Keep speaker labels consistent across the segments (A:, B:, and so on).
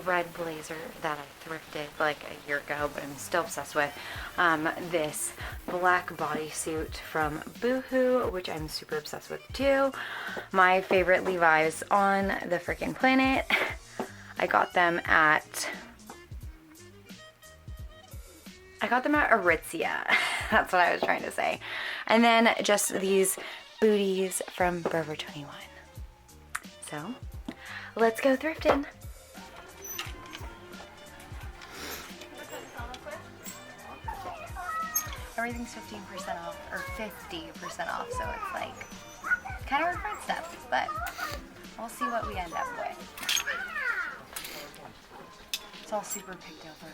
A: red blazer that I thrifted like a year ago, but I'm still obsessed with. This black bodysuit from Boohoo, which I'm super obsessed with too. My favorite Levi's on the freaking planet. I got them at Aritzia. That's what I was trying to say. And then just these booties from Forever 21. So, let's go thrifting. Everything's 15% off, or 50% off, so it's like kind of regret stuff, but we'll see what we end up with. It's all super picked over.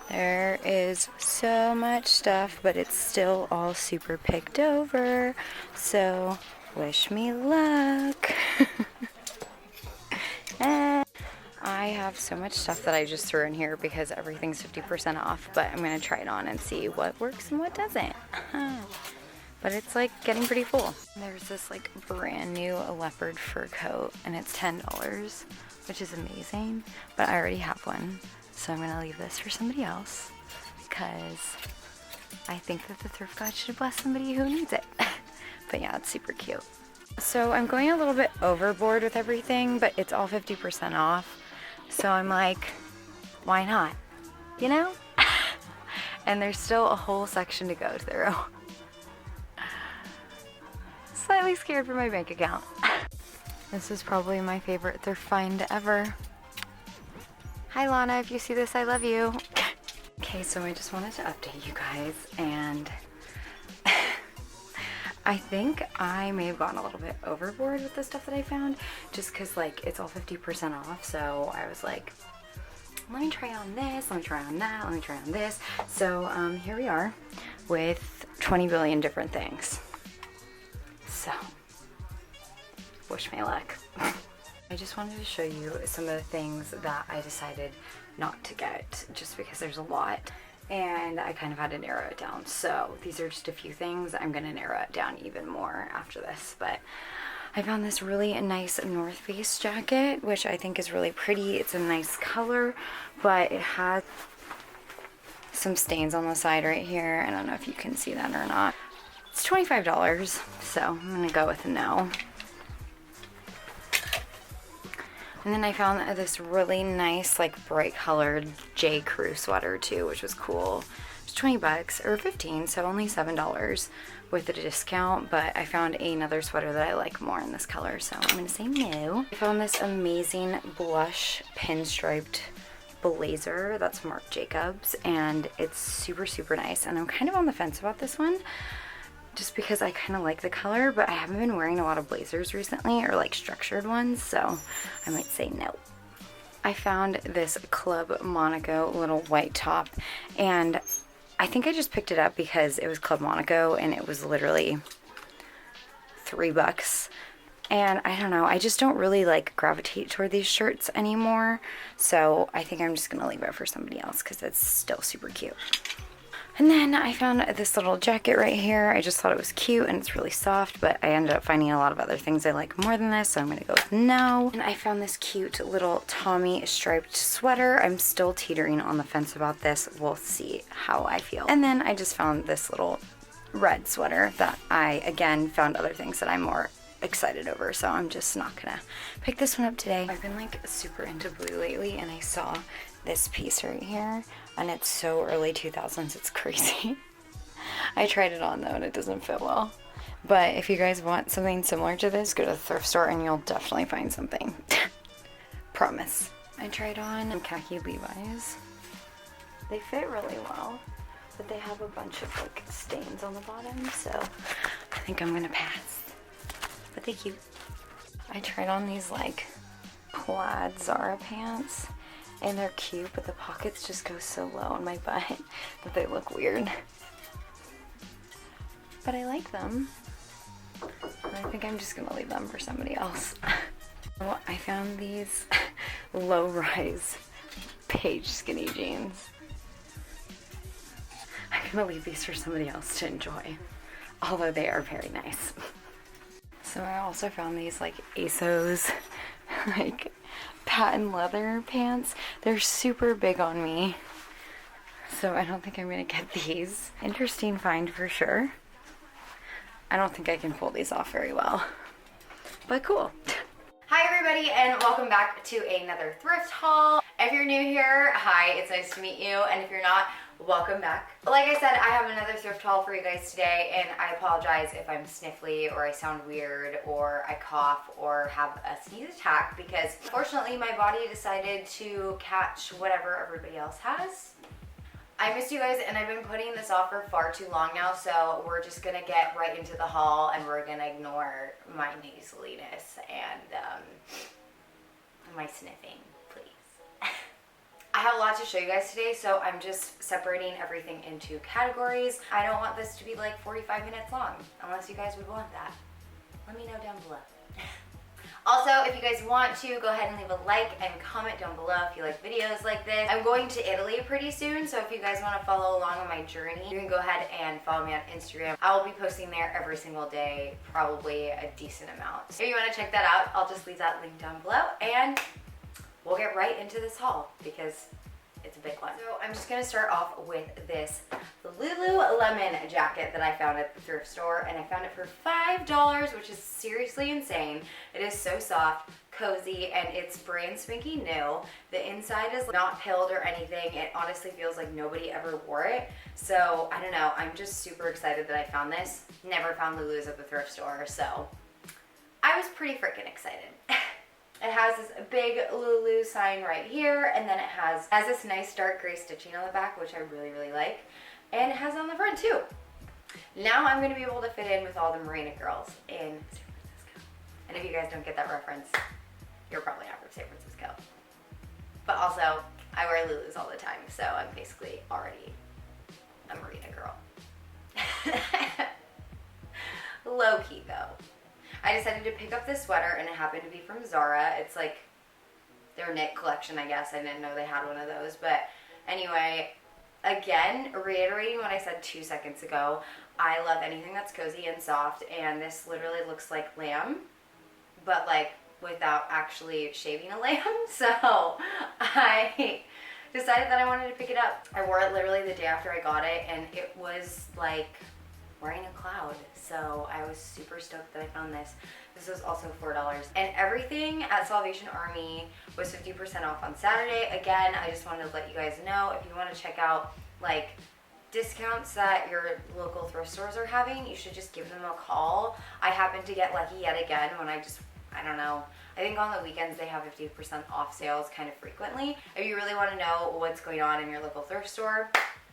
A: There is so much stuff, but it's still all super picked over, so wish me luck. I have so much stuff that I just threw in here because everything's 50% off, but I'm going to try it on and see what works and what doesn't. But it's like getting pretty full. There's this like brand new leopard fur coat and it's $10, which is amazing, but I already have one. So I'm going to leave this for somebody else because I think that the thrift god should bless somebody who needs it. But yeah, it's super cute. So I'm going a little bit overboard with everything, but it's all 50% off. So I'm like, why not? You know? And there's still a whole section to go through. Slightly scared for my bank account. This is probably my favorite thrift find ever. Hi Lana, if you see this, I love you. Okay, so I just wanted to update you guys, and I think I may have gone a little bit overboard with the stuff that I found, just because like it's all 50% off, so I was like, let me try on this, let me try on that, let me try on this. So here we are with 20 billion different things. So, wish me luck. I just wanted to show you some of the things that I decided not to get just because there's a lot and I kind of had to narrow it down. So these are just a few things. I'm going to narrow it down even more after this, but I found this really nice North Face jacket, which I think is really pretty. It's a nice color, but it has some stains on the side right here. I don't know if you can see that or not. It's $25, so I'm going to go with a no. And then I found this really nice, like bright colored J. Crew sweater too, which was cool. It's 20 bucks or 15, so only $7 with a discount. But I found another sweater that I like more in this color, so I'm gonna say no. I found this amazing blush pinstriped blazer that's Marc Jacobs, and it's super, super nice. And I'm kind of on the fence about this one, just because I kind of like the color, but I haven't been wearing a lot of blazers recently, or like structured ones, so I might say no. I found this Club Monaco little white top, and I think I just picked it up because it was Club Monaco and it was literally $3. And I don't know, I just don't really like gravitate toward these shirts anymore, so I think I'm just gonna leave it for somebody else because it's still super cute. And then I found this little jacket right here. I just thought it was cute and it's really soft, but I ended up finding a lot of other things I like more than this, so I'm gonna go with no. And I found this cute little Tommy striped sweater. I'm still teetering on the fence about this. We'll see how I feel. And then I just found this little red sweater that I, again, found other things that I'm more excited over, so I'm just not gonna pick this one up today. I've been like super into blue lately, and I saw this piece right here, and it's so early 2000s, it's crazy. I tried it on though and it doesn't fit well, but if you guys want something similar to this, go to the thrift store and you'll definitely find something. Promise. I tried on khaki Levi's. They fit really well, but they have a bunch of like stains on the bottom, so I think I'm gonna pass, but they're cute. I tried on these like plaid Zara pants, and they're cute, but the pockets just go so low on my butt that they look weird. But I like them. And I think I'm just gonna leave them for somebody else. Well, I found these low-rise beige skinny jeans. I'm gonna leave these for somebody else to enjoy, although they are very nice. So I also found these like ASOS like patent leather pants. They're super big on me, so I don't think I'm gonna get these. Interesting find for sure. I don't think I can pull these off very well, but cool. Hi everybody, and welcome back to another thrift haul. If you're new here, hi, it's nice to meet you, and if you're not, welcome back. Like I said, I have another thrift haul for you guys today, and I apologize if I'm sniffly or I sound weird or I cough or have a sneeze attack, because unfortunately my body decided to catch whatever everybody else has. I missed you guys, and I've been putting this off for far too long now, so we're just gonna get right into the haul, and we're gonna ignore my nasaliness and my sniffing, please. I have a lot to show you guys today, so I'm just separating everything into categories. I don't want this to be like 45 minutes long, unless you guys would want that. Let me know down below. Also, if you guys want to, go ahead and leave a like and comment down below if you like videos like this. I'm going to Italy pretty soon, so if you guys want to follow along on my journey, you can go ahead and follow me on Instagram. I will be posting there every single day, probably a decent amount. If you want to check that out, I'll just leave that link down below, and we'll get right into this haul because it's a big one. So I'm just gonna start off with this Lululemon jacket that I found at the thrift store, and I found it for $5, which is seriously insane. It is so soft, cozy, and it's brand spanking new. The inside is not pilled or anything. It honestly feels like nobody ever wore it. So I don't know, I'm just super excited that I found this. Never found Lulu's at the thrift store, so I was pretty freaking excited. It has this big Lulu sign right here, and then it has this nice dark gray stitching on the back, which I really, really like. And it has on the front too. Now I'm gonna be able to fit in with all the Marina girls in San Francisco. And if you guys don't get that reference, you're probably not from San Francisco. But also, I wear Lulu's all the time, so I'm basically already a Marina girl. Low key though. I decided to pick up this sweater, and it happened to be from Zara. It's like their knit collection, I guess. I didn't know they had one of those. But anyway, again, reiterating what I said 2 seconds ago, I love anything that's cozy and soft, and this literally looks like lamb, but like without actually shaving a lamb. So I decided that I wanted to pick it up. I wore it literally the day after I got it, and it was like wearing a cloud. So I was super stoked that I found this. This was also $4. And everything at Salvation Army was 50% off on Saturday. Again, I just wanted to let you guys know, if you want to check out like discounts that your local thrift stores are having, you should just give them a call. I happened to get lucky yet again when I don't know. I think on the weekends they have 50% off sales kind of frequently. If you really want to know what's going on in your local thrift store,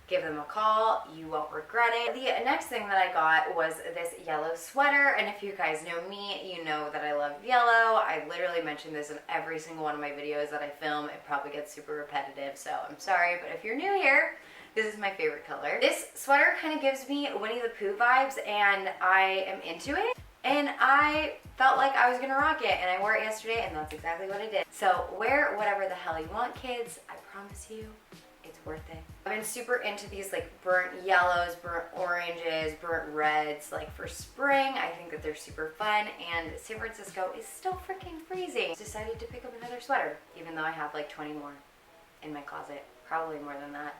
A: give them a call. You won't regret it. The next thing that I got was this yellow sweater, and if you guys know me, you know that I love yellow. I literally mention this in every single one of my videos that I film. It probably gets super repetitive, so I'm sorry, but if you're new here, this is my favorite color. This sweater kind of gives me Winnie the Pooh vibes, and I am into it. And I felt like I was gonna rock it, and I wore it yesterday, and that's exactly what I did. So wear whatever the hell you want, kids. I promise you, it's worth it. I've been super into these like burnt yellows, burnt oranges, burnt reds, like for spring. I think that they're super fun, and San Francisco is still freaking freezing. I decided to pick up another sweater, even though I have like 20 more in my closet. Probably more than that.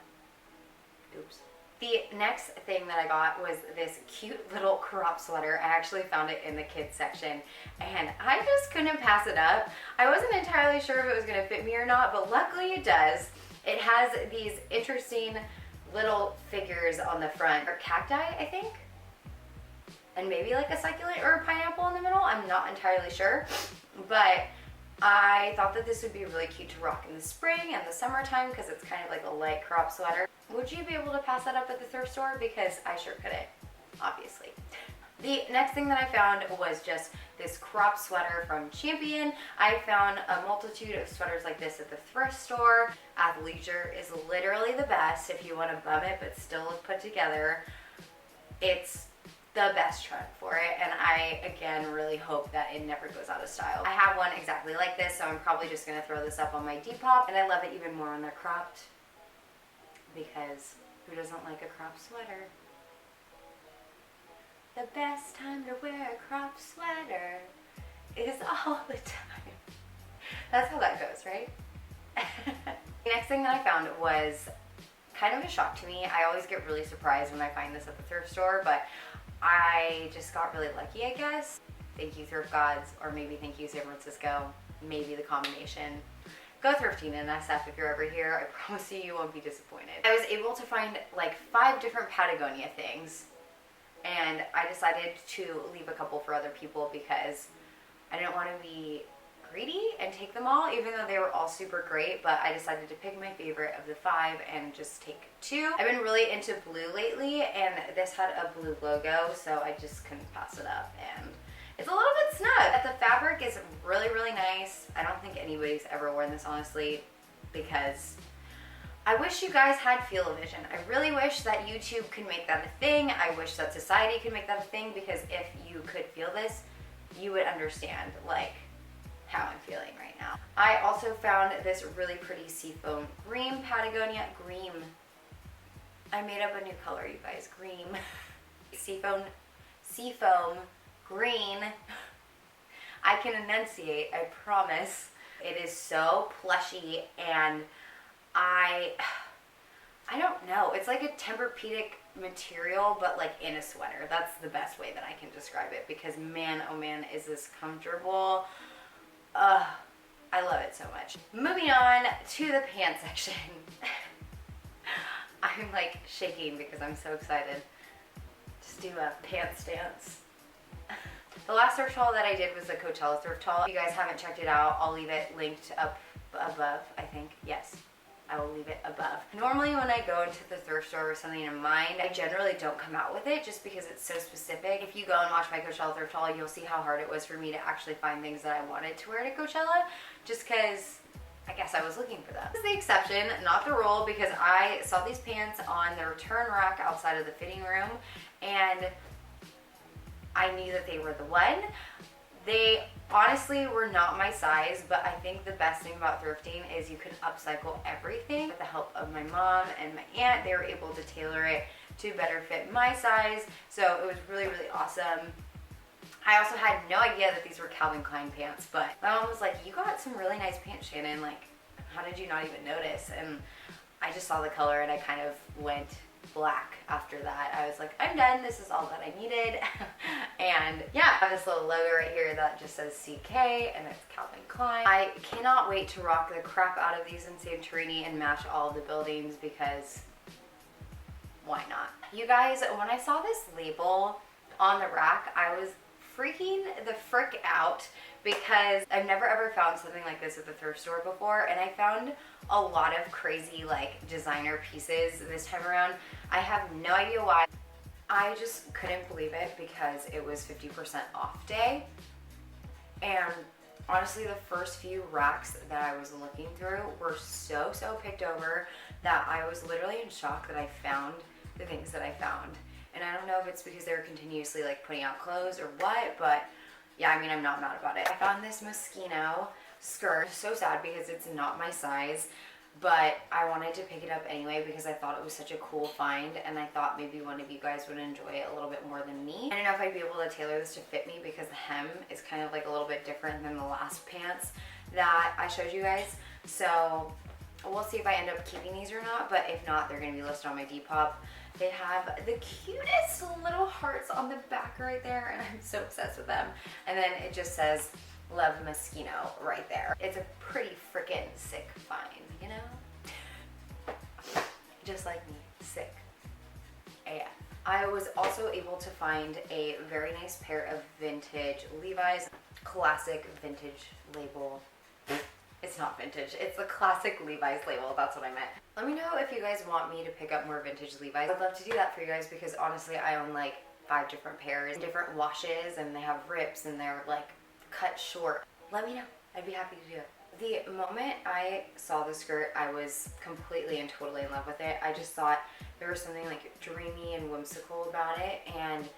A: Oops. The next thing that I got was this cute little crop sweater. I actually found it in the kids section, and I just couldn't pass it up. I wasn't entirely sure if it was gonna fit me or not, but luckily it does. It has these interesting little figures on the front, or cacti, I think, and maybe like a succulent or a pineapple in the middle. I'm not entirely sure, but I thought that this would be really cute to rock in the spring and the summertime because it's kind of like a light crop sweater. Would you be able to pass that up at the thrift store? Because I sure couldn't, obviously. The next thing that I found was just this crop sweater from Champion. I found a multitude of sweaters like this at the thrift store. Athleisure is literally the best if you want to bum it but still look put together. It's the best trend for it, and I again really hope that it never goes out of style. I have one exactly like this, so I'm probably just going to throw this up on my Depop, and I love it even more when they're cropped, because who doesn't like a cropped sweater? The best time to wear a cropped sweater is all the time. That's how that goes, right? The next thing that I found was kind of a shock to me. I always get really surprised when I find this at the thrift store, but I just got really lucky, I guess. Thank you, thrift gods, or maybe thank you, San Francisco. Maybe the combination. Go thrifting in SF if you're ever here. I promise you won't be disappointed. I was able to find like 5 different Patagonia things, and I decided to leave a couple for other people because I didn't want to be greedy and take them all, even though they were all super great, but I decided to pick my favorite of the 5 and just take 2. I've been really into blue lately, and this had a blue logo, so I just couldn't pass it up, and it's a little bit snug. The fabric is really, really nice. I don't think anybody's ever worn this, honestly, because I wish you guys had feel-o-vision. I really wish that YouTube could make that a thing. I wish that society could make that a thing, because if you could feel this, you would understand, like, how I'm feeling right now. I also found this really pretty seafoam green Patagonia. Green. I made up a new color, you guys. Green. Seafoam green. I can enunciate, I promise. It is so plushy, and I don't know. It's like a Tempur-Pedic material, but like in a sweater. That's the best way that I can describe it, because man, oh man, is this comfortable. I love it so much. Moving on to the pants section. I'm like shaking because I'm so excited. Just do a pants dance. The last thrift haul that I did was the Coachella thrift haul. If you guys haven't checked it out, I'll leave it linked up above, I think. Yes, I will leave it above. Normally when I go into the thrift store with something in mind, I generally don't come out with it just because it's so specific. If you go and watch my Coachella thrift haul, you'll see how hard it was for me to actually find things that I wanted to wear to Coachella, just because I guess I was looking for them. This is the exception, not the rule, because I saw these pants on the return rack outside of the fitting room, and I knew that they were the one. They honestly were not my size, but I think the best thing about thrifting is you can upcycle everything. With the help of my mom and my aunt, they were able to tailor it to better fit my size, so it was really, really awesome. I also had no idea that these were Calvin Klein pants, but my mom was like, you got some really nice pants, Shannon. Like, how did you not even notice? And I just saw the color and I kind of went black after that. I was like, I'm done. This is all that I needed. And yeah, I have this little logo right here that just says CK, and it's Calvin Klein. I cannot wait to rock the crap out of these in Santorini and match all of the buildings, because why not? You guys, when I saw this label on the rack, I was freaking the frick out, because I've never ever found something like this at the thrift store before, and I found a lot of crazy like designer pieces this time around. I have no idea why. I just couldn't believe it, because it was 50% off day, and honestly the first few racks that I was looking through were so picked over that I was literally in shock that I found the things that I found. And I don't know if it's because they were continuously like putting out clothes or what, but yeah, I mean, I'm not mad about it. I found this Moschino skirt. So sad because it's not my size, but I wanted to pick it up anyway because I thought it was such a cool find, and I thought maybe one of you guys would enjoy it a little bit more than me. I don't know if I'd be able to tailor this to fit me because the hem is kind of like a little bit different than the last pants that I showed you guys. So we'll see if I end up keeping these or not, but if not, they're gonna be listed on my Depop. They have the cutest little hearts on the back right there, and I'm so obsessed with them. And then it just says, Love Moschino right there. It's a pretty freaking sick find, you know? Just like me, sick AF. I was also able to find a very nice pair of vintage Levi's, classic vintage label. It's not vintage, it's the classic Levi's label, that's what I meant. Let me know if you guys want me to pick up more vintage Levi's. I'd love to do that for you guys, because honestly I own like 5 different pairs, different washes, and they have rips and they're like cut short. Let me know, I'd be happy to do it. The moment I saw the skirt, I was completely and totally in love with it. I just thought there was something like dreamy and whimsical about it, and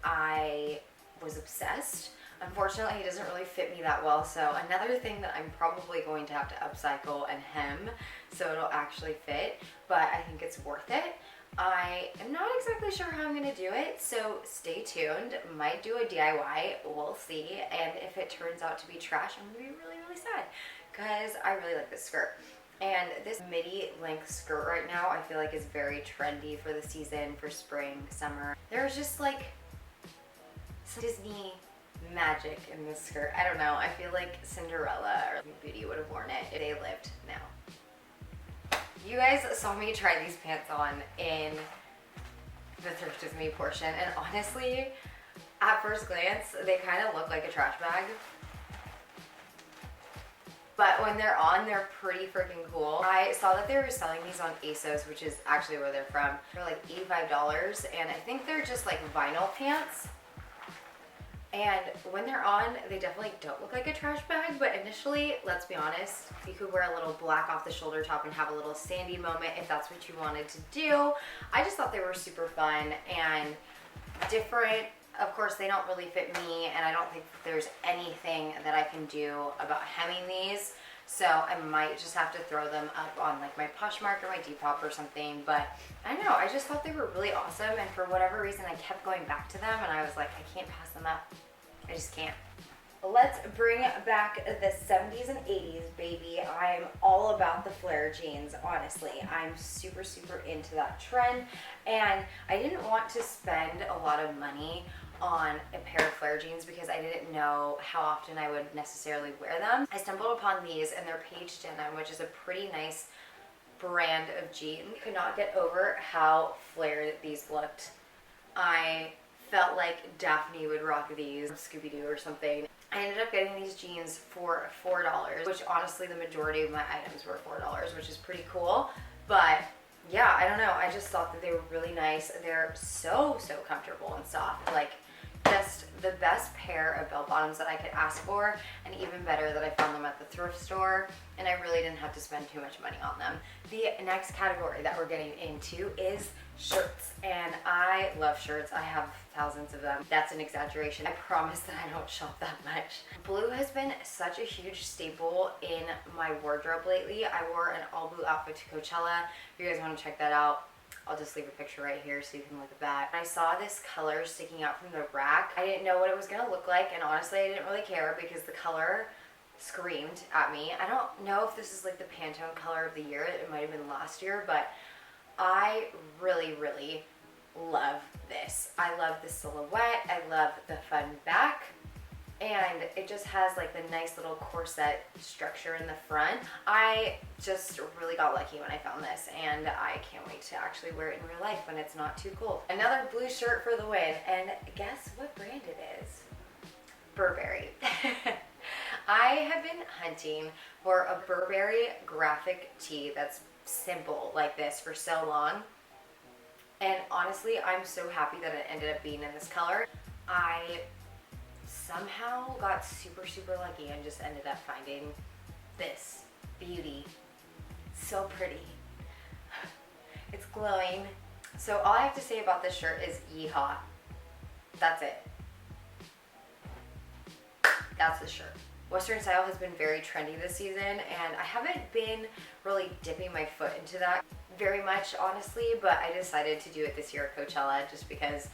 A: I was obsessed. Unfortunately, it doesn't really fit me that well, so another thing that I'm probably going to have to upcycle and hem so it'll actually fit, but I think it's worth it. I am not exactly sure how I'm going to do it, so stay tuned. Might do a DIY, we'll see, and if it turns out to be trash, I'm going to be really, really sad, because I really like this skirt. And this midi length skirt right now I feel like is very trendy for the season, for spring, summer. There's just like some Disney magic in this skirt. I don't know, I feel like Cinderella or Beauty would have worn it if they lived now. You guys saw me try these pants on in the Thrift With Me portion, and honestly, at first glance, they kind of look like a trash bag. But when they're on, they're pretty freaking cool. I saw that they were selling these on ASOS, which is actually where they're from, for like $85, and I think they're just like vinyl pants. And when they're on, they definitely don't look like a trash bag, but initially, let's be honest, you could wear a little black off the shoulder top and have a little sandy moment if that's what you wanted to do. I just thought they were super fun and different. Of course, they don't really fit me, and I don't think there's anything that I can do about hemming these. So I might just have to throw them up on like my Poshmark or my Depop or something. But I don't know, I just thought they were really awesome, and for whatever reason I kept going back to them, and I was like, I can't pass them up. I just can't. Let's bring back the 70s and 80s, baby. I'm all about the flare jeans, honestly. I'm super, super into that trend, and I didn't want to spend a lot of money on a pair of flare jeans because I didn't know how often I would necessarily wear them. I stumbled upon these, and they're Page Denim, which is a pretty nice brand of jean. Could not get over how flared these looked. I felt like Daphne would rock these, Scooby-Doo or something. I ended up getting these jeans for $4, which honestly the majority of my items were $4, which is pretty cool. But yeah, I don't know, I just thought that they were really nice. They're so, so comfortable and soft. Like, just the best pair of bell bottoms that I could ask for, and even better that I found them at the thrift store, and I really didn't have to spend too much money on them. The next category that we're getting into is shirts, and I love shirts. I have thousands of them. That's an exaggeration. I promise that I don't shop that much. Blue has been such a huge staple in my wardrobe lately. I wore an all blue outfit to Coachella. If you guys want to check that out, I'll just leave a picture right here so you can look at that. I saw this color sticking out from the rack. I didn't know what it was going to look like, and honestly I didn't really care because the color screamed at me. I don't know if this is like the Pantone color of the year. It might have been last year, but I really, really love this. I love the silhouette. I love the fun back. And it just has like the nice little corset structure in the front. I just really got lucky when I found this, and I can't wait to actually wear it in real life when it's not too cold. Another blue shirt for the win, and guess what brand it is? Burberry. I have been hunting for a Burberry graphic tee that's simple like this for so long, and honestly I'm so happy that it ended up being in this color. I somehow got super, super lucky and just ended up finding this beauty. So pretty. It's glowing. So all I have to say about this shirt is yeehaw. That's it. That's the shirt. Western style has been very trendy this season, and I haven't been really dipping my foot into that very much, honestly, but I decided to do it this year at Coachella just because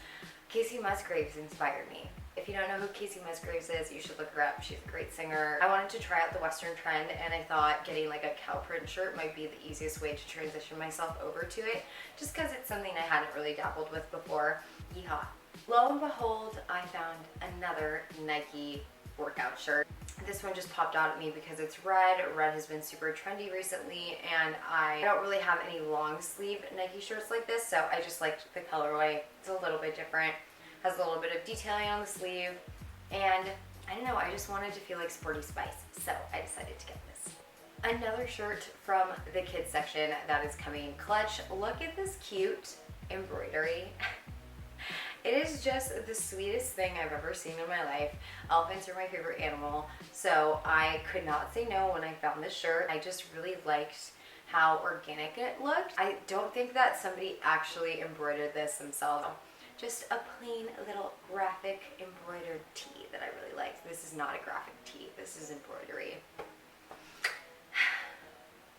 A: Casey Musgraves inspired me. If you don't know who Casey Musgraves is, you should look her up. She's a great singer. I wanted to try out the Western trend, and I thought getting like a cow print shirt might be the easiest way to transition myself over to it, just because it's something I hadn't really dabbled with before. Yeehaw. Lo and behold, I found another Nike workout shirt. This one just popped out at me because it's red. Red has been super trendy recently, and I don't really have any long sleeve Nike shirts like this, so I just liked the colorway. It's a little bit different. Has a little bit of detailing on the sleeve, and I don't know, I just wanted to feel like Sporty Spice, so I decided to get this. Another shirt from the kids section that is coming clutch. Look at this cute embroidery. It is just the sweetest thing I've ever seen in my life. Elephants are my favorite animal, so I could not say no when I found this shirt. I just really liked how organic it looked. I don't think that somebody actually embroidered this themselves. Just a plain little graphic embroidered tee that I really liked. This is not a graphic tee, this is embroidery.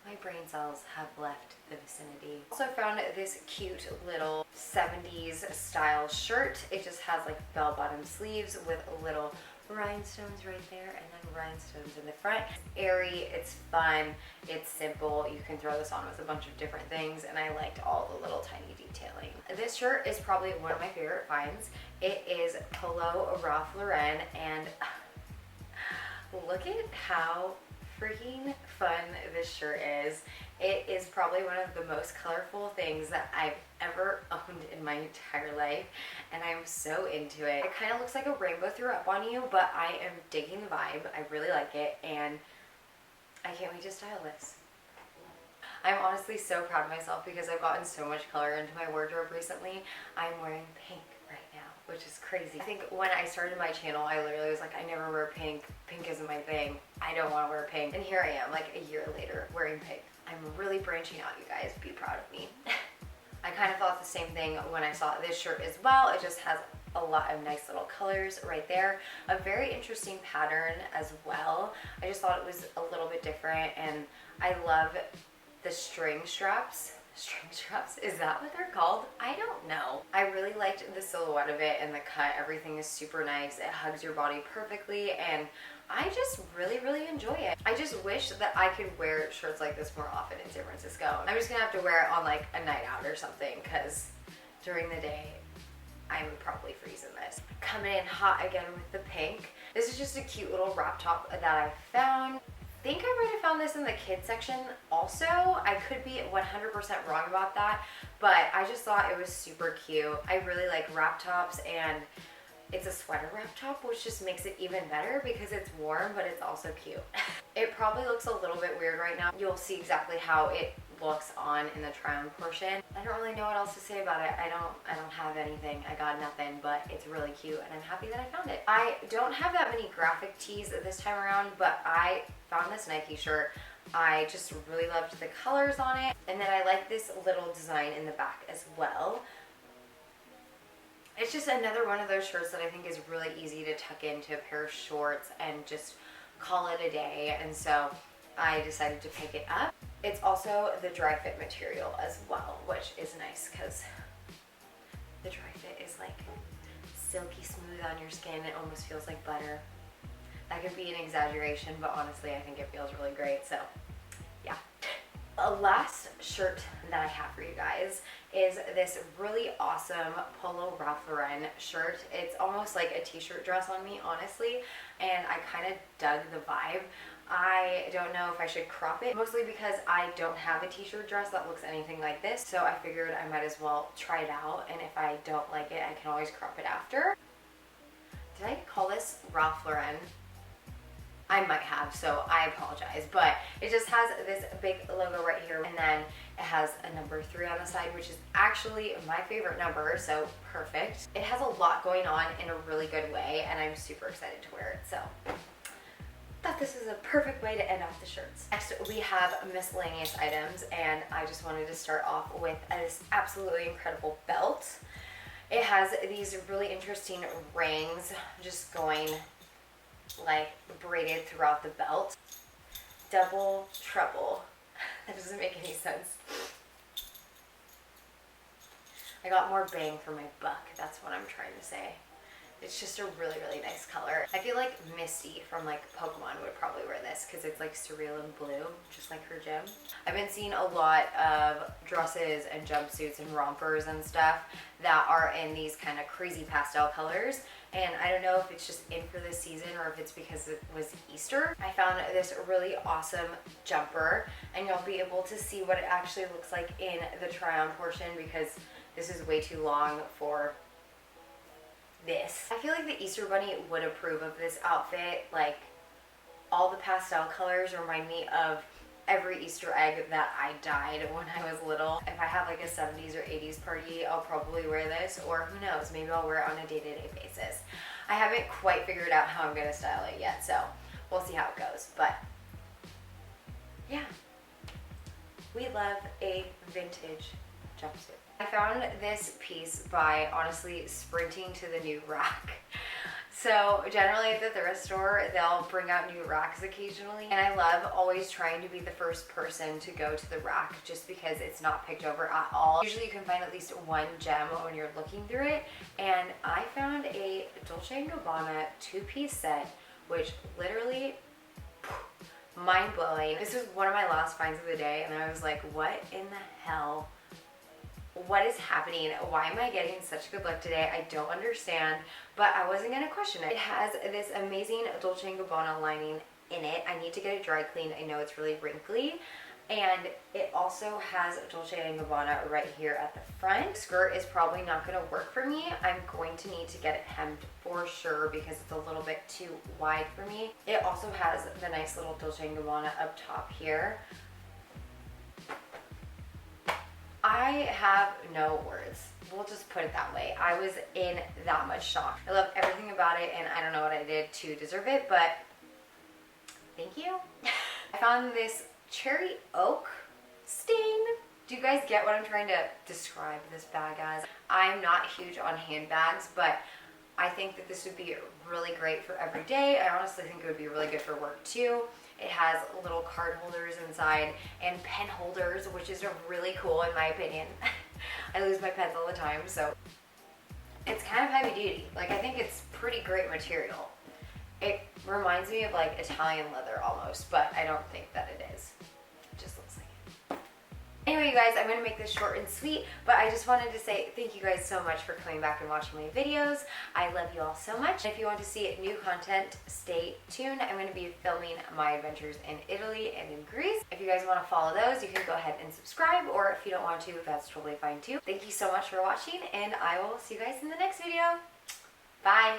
A: My brain cells have left the vicinity. Also found this cute little 70s style shirt. It just has like bell bottom sleeves with little rhinestones right there, and then rhinestones in the front. It's airy, it's fun, it's simple. You can throw this on with a bunch of different things, and I liked all the little tiny detailing. This shirt is probably one of my favorite finds. It is Polo Ralph Lauren, and look at how freaking fun this shirt is. It is probably one of the most colorful things that I've ever owned in my entire life, and I'm so into it. It kind of looks like a rainbow threw up on you, but I am digging the vibe. I really like it, and I can't wait to style this. I'm honestly so proud of myself because I've gotten so much color into my wardrobe recently. I'm wearing pink right now, which is crazy. I think when I started my channel, I literally was like, I never wear pink. Pink isn't my thing. I don't want to wear pink. And here I am, like a year later, wearing pink. I'm really branching out, you guys. Be proud of me. I kind of thought the same thing when I saw this shirt as well. It just has a lot of nice little colors right there. A very interesting pattern as well. I just thought it was a little bit different, and I love the string straps. String straps, is that what they're called? I don't know. I really liked the silhouette of it and the cut. Everything is super nice. It hugs your body perfectly, and I just really enjoy it. I just wish that I could wear shirts like this more often in San Francisco. I'm just gonna have to wear it on like a night out or something, because during the day I'm probably freezing this. Coming in hot again with the pink. This is just a cute little wrap top that I found. I think I might have found this in the kids section also. I could be 100% wrong about that, but I just thought it was super cute. I really like wrap tops, and it's a sweater wrap top, which just makes it even better because it's warm, but it's also cute. It probably looks a little bit weird right now. You'll see exactly how it looks on in the try on portion. I don't really know what else to say about it. I don't have anything. I got nothing, but it's really cute, and I'm happy that I found it. I don't have that many graphic tees this time around, but I found this Nike shirt. I just really loved the colors on it, and then I like this little design in the back as well. It's just another one of those shirts that I think is really easy to tuck into a pair of shorts and just call it a day, and so I decided to pick it up. It's also the dry fit material as well, which is nice because the dry fit is like silky smooth on your skin. It almost feels like butter. That could be an exaggeration, but honestly I think it feels really great, so yeah. A last shirt that I have for you guys is this really awesome Polo Ralph Lauren shirt. It's almost like a t-shirt dress on me, honestly, and I kind of dug the vibe. I don't know if I should crop it, mostly because I don't have a t-shirt dress that looks anything like this, so I figured I might as well try it out, and if I don't like it, I can always crop it after. Did I call this Ralph Lauren? I might have, so I apologize, but it just has this big logo right here, and then it has a number 3 on the side, which is actually my favorite number, so perfect. It has a lot going on in a really good way, and I'm super excited to wear it, so I thought this is a perfect way to end off the shirts. Next, we have miscellaneous items, and I just wanted to start off with this absolutely incredible belt. It has these really interesting rings just going like braided throughout the belt. Double trouble. That doesn't make any sense. I got more bang for my buck. That's what I'm trying to say. It's just a really nice color. I feel like Misty from like Pokemon would probably wear this because it's like surreal and blue, just like her gym. I've been seeing a lot of dresses and jumpsuits and rompers and stuff that are in these kind of crazy pastel colors. And I don't know if it's just in for this season or if it's because it was Easter. I found this really awesome jumper, and you'll be able to see what it actually looks like in the try on portion because this is way too long for this. I feel like the Easter Bunny would approve of this outfit. Like, all the pastel colors remind me of every Easter egg that I dyed when I was little. If I have like a 70s or 80s party, I'll probably wear this, or who knows, maybe I'll wear it on a day-to-day basis. I haven't quite figured out how I'm gonna style it yet, so we'll see how it goes. But yeah, we love a vintage jumpsuit. I found this piece by honestly sprinting to the new rack. So generally at the thrift store, they'll bring out new racks occasionally. And I love always trying to be the first person to go to the rack just because it's not picked over at all. Usually you can find at least one gem when you're looking through it. And I found a Dolce & Gabbana two-piece set, which literally mind-blowing. This was one of my last finds of the day, and I was like, what in the hell? What is happening? Why am I getting such good luck today? I don't understand, but I wasn't gonna question it. It has this amazing Dolce & Gabbana lining in it. I need to get it dry cleaned. I know it's really wrinkly. And it also has Dolce & Gabbana right here at the front. Skirt is probably not gonna work for me. I'm going to need to get it hemmed for sure because it's a little bit too wide for me. It also has the nice little Dolce & Gabbana up top here. I have no words. We'll just put it that way. I was in that much shock. I love everything about it, and I don't know what I did to deserve it, but thank you. I found this cherry oak stain. Do you guys get what I'm trying to describe this bag as? I'm not huge on handbags, but I think that this would be really great for every day. I honestly think it would be really good for work too. It has little card holders inside and pen holders, which is really cool in my opinion. I lose my pens all the time, so it's kind of heavy duty. Like, I think it's pretty great material. It reminds me of like Italian leather almost, but I don't think that it is. It just looks like it. Anyway, you guys, I'm going to make this short and sweet, but I just wanted to say thank you guys so much for coming back and watching my videos. I love you all so much. If you want to see new content, stay tuned. I'm going to be filming my adventures in Italy and in Greece. If you guys want to follow those, you can go ahead and subscribe, or if you don't want to, that's totally fine too. Thank you so much for watching, and I will see you guys in the next video. Bye!